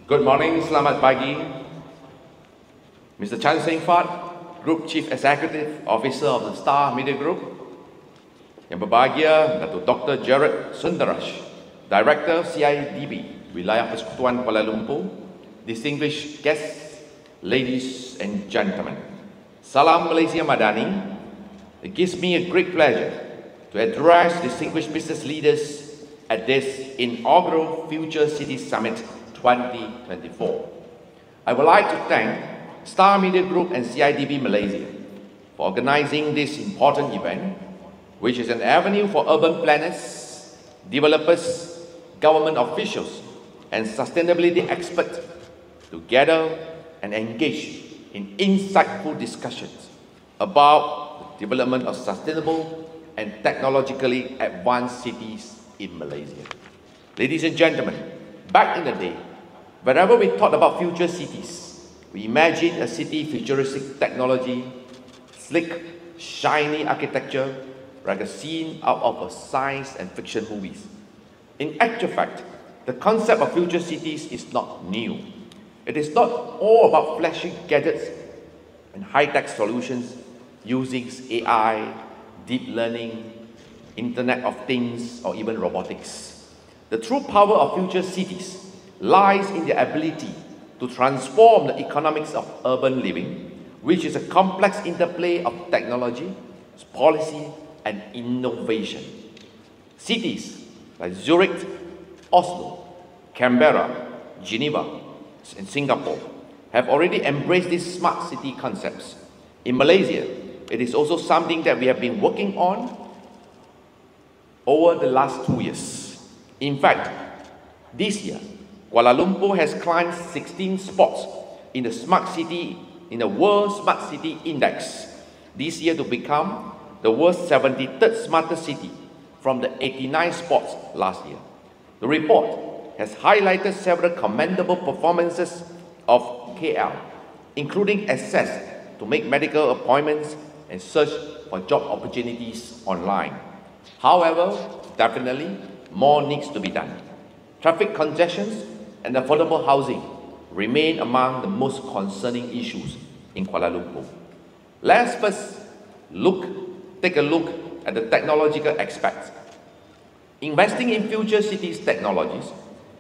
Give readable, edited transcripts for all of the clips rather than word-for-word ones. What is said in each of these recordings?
Good morning, selamat pagi. Mr. Chan Seng Fat, Group Chief Executive Officer of the Star Media Group. Yang berbahagia, Datuk Dr. Jared Sundaraj, Director CIDB, Wilayah Persekutuan Kuala Lumpur. Distinguished guests, ladies and gentlemen. Salam Malaysia Madani. It gives me a great pleasure to address distinguished business leaders at this inaugural Future Cities Summit 2024. I would like to thank Star Media Group and CIDB Malaysia for organizing this important event, which is an avenue for urban planners, developers, government officials, and sustainability experts to gather and engage in insightful discussions about the development of sustainable and technologically advanced cities in Malaysia. Ladies and gentlemen, back in the day, wherever we thought about future cities, we imagined a city futuristic technology, slick, shiny architecture, like a scene out of a science and fiction movies. In actual fact, the concept of future cities is not new. It is not all about flashy gadgets and high-tech solutions using AI, deep learning, Internet of Things, or even robotics. The true power of future cities lies in their ability to transform the economics of urban living, which is a complex interplay of technology, policy, and innovation. Cities like Zurich, Oslo, Canberra, Geneva, and Singapore have already embraced these smart city concepts. In Malaysia, it is also something that we have been working on over the last 2 years. In fact, this year, Kuala Lumpur has climbed 16 spots in the World Smart City Index this year to become the world's 73rd smartest city from the 89 spots last year. The report has highlighted several commendable performances of KL, including access to make medical appointments and search for job opportunities online. However, definitely more needs to be done. Traffic congestions and affordable housing remain among the most concerning issues in Kuala Lumpur. Let's first take a look at the technological aspects. Investing in future cities technologies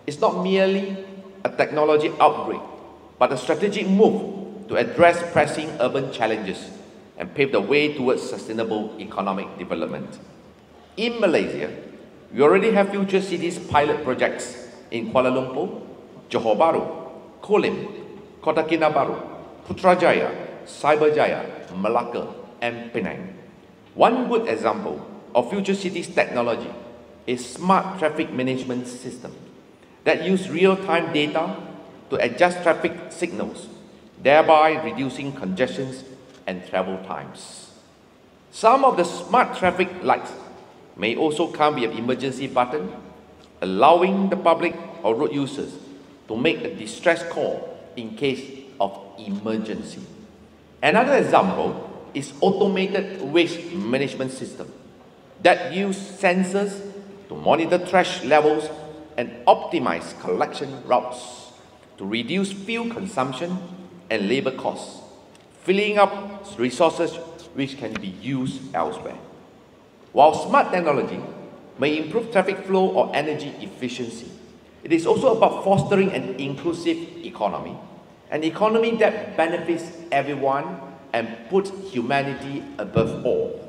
is not merely a technology upgrade, but a strategic move to address pressing urban challenges and pave the way towards sustainable economic development. In Malaysia, we already have future cities pilot projects in Kuala Lumpur, Johor Bahru, Kolim, Kota Kinabalu, Putrajaya, Cyberjaya, Malacca, and Penang. One good example of future cities technology is smart traffic management system that use real-time data to adjust traffic signals, thereby reducing congestions and travel times. Some of the smart traffic lights may also come with an emergency button, allowing the public or road users to make a distress call in case of emergency. Another example is automated waste management system that use sensors to monitor trash levels and optimize collection routes to reduce fuel consumption and labor costs, filling up resources which can be used elsewhere. While smart technology may improve traffic flow or energy efficiency, it is also about fostering an inclusive economy, an economy that benefits everyone and puts humanity above all.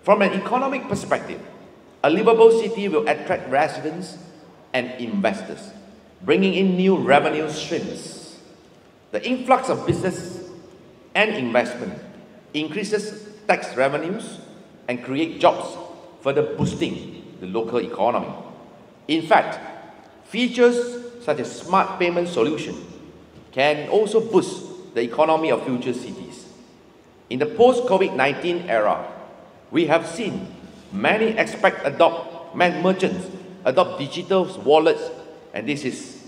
From an economic perspective, a livable city will attract residents and investors, bringing in new revenue streams. The influx of business and investment increases tax revenues and create jobs, further boosting the local economy. In fact, features such as smart payment solution can also boost the economy of future cities. In the post-COVID-19 era, we have seen many merchants adopt digital wallets, and this is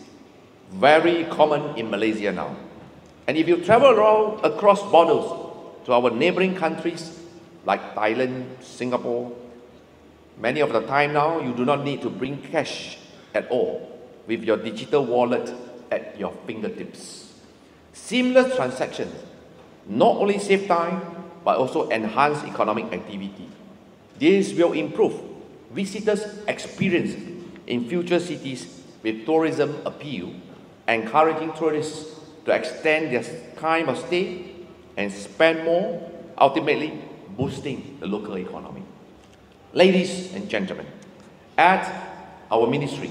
very common in Malaysia now. And if you travel around across borders to our neighboring countries like Thailand, Singapore, many of the time now you do not need to bring cash at all with your digital wallet at at your fingertips. Seamless transactions not only save time, but also enhance economic activity. This will improve visitors' experience in future cities with tourism appeal, encouraging tourists to extend their time of stay and spend more, ultimately boosting the local economy. Ladies and gentlemen, at our ministry,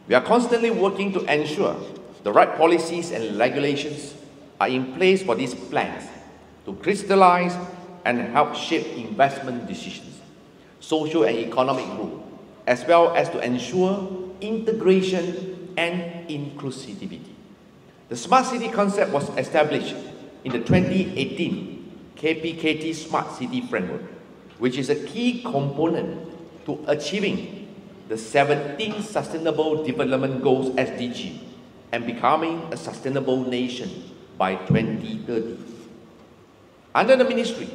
we are constantly working to ensure the right policies and regulations are in place for these plans to crystallize and help shape investment decisions, social and economic growth, as well as to ensure integration and inclusivity. The Smart City concept was established in the 2018 KPKT Smart City Framework, which is a key component to achieving the 17 Sustainable Development Goals SDG and becoming a sustainable nation by 2030. Under the ministry,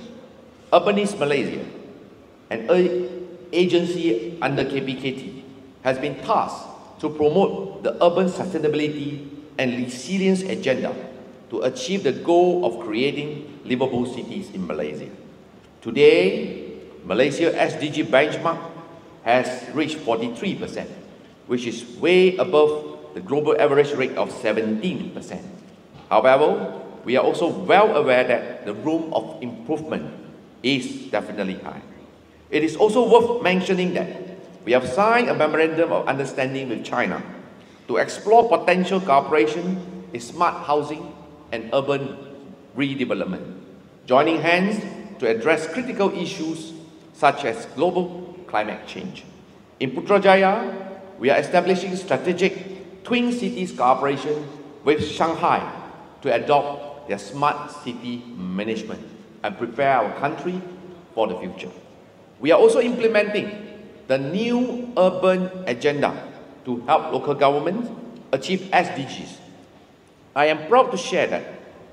Urbanist Malaysia, an agency under KPKT, has been tasked to promote the urban sustainability and resilience agenda to achieve the goal of creating livable cities in Malaysia. Today, Malaysia SDG benchmark has reached 43%, which is way above the global average rate of 17%. However, we are also well aware that the room of improvement is definitely high. It is also worth mentioning that we have signed a memorandum of understanding with China to explore potential cooperation in smart housing and urban redevelopment, joining hands to address critical issues such as global climate change. In Putrajaya, we are establishing strategic twin cities cooperation with Shanghai to adopt their smart city management and prepare our country for the future. We are also implementing the new urban agenda to help local governments achieve SDGs. I am proud to share that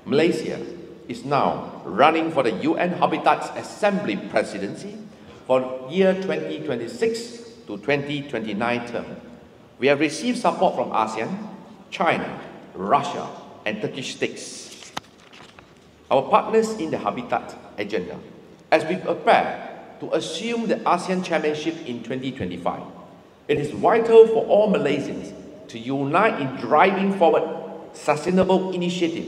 Malaysia is now running for the UN Habitats Assembly presidency for year 2026 to 2029 term. We have received support from ASEAN, China, Russia, and Turkish states, our partners in the Habitat Agenda, as we prepare to assume the ASEAN Chairmanship in 2025. It is vital for all Malaysians to unite in driving forward sustainable initiative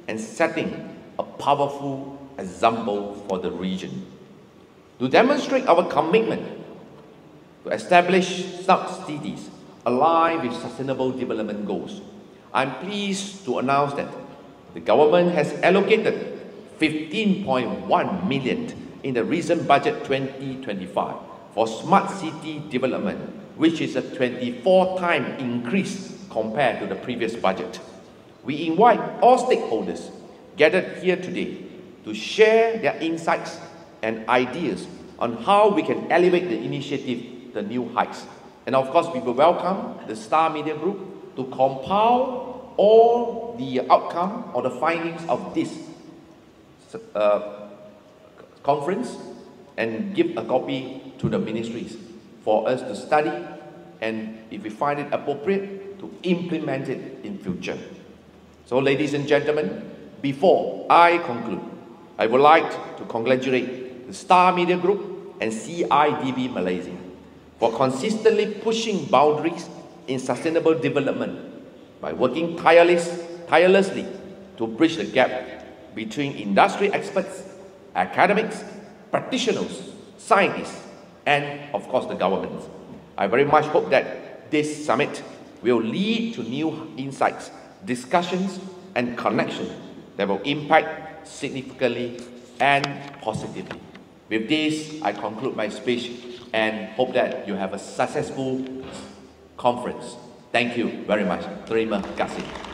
and setting a powerful example for the region. To demonstrate our commitment to establish smart cities aligned with sustainable development goals, I'm pleased to announce that the government has allocated 15.1 million in the recent budget 2025 for smart city development, which is a 24-time increase compared to the previous budget. We invite all stakeholders gathered here today to share their insights and ideas on how we can elevate the initiative to new heights. And of course, we will welcome the Star Media Group to compile all the outcome or the findings of this conference and give a copy to the ministries for us to study, and if we find it appropriate, to implement it in future. So ladies and gentlemen, before I conclude, I would like to congratulate the Star Media Group and CIDB Malaysia for consistently pushing boundaries in sustainable development by working tirelessly to bridge the gap between industry experts, academics, practitioners, scientists, and of course the government. I very much hope that this summit will lead to new insights, discussions, and connections that will impact significantly and positively. With this, I conclude my speech and hope that you have a successful conference. Thank you very much. Terima kasih.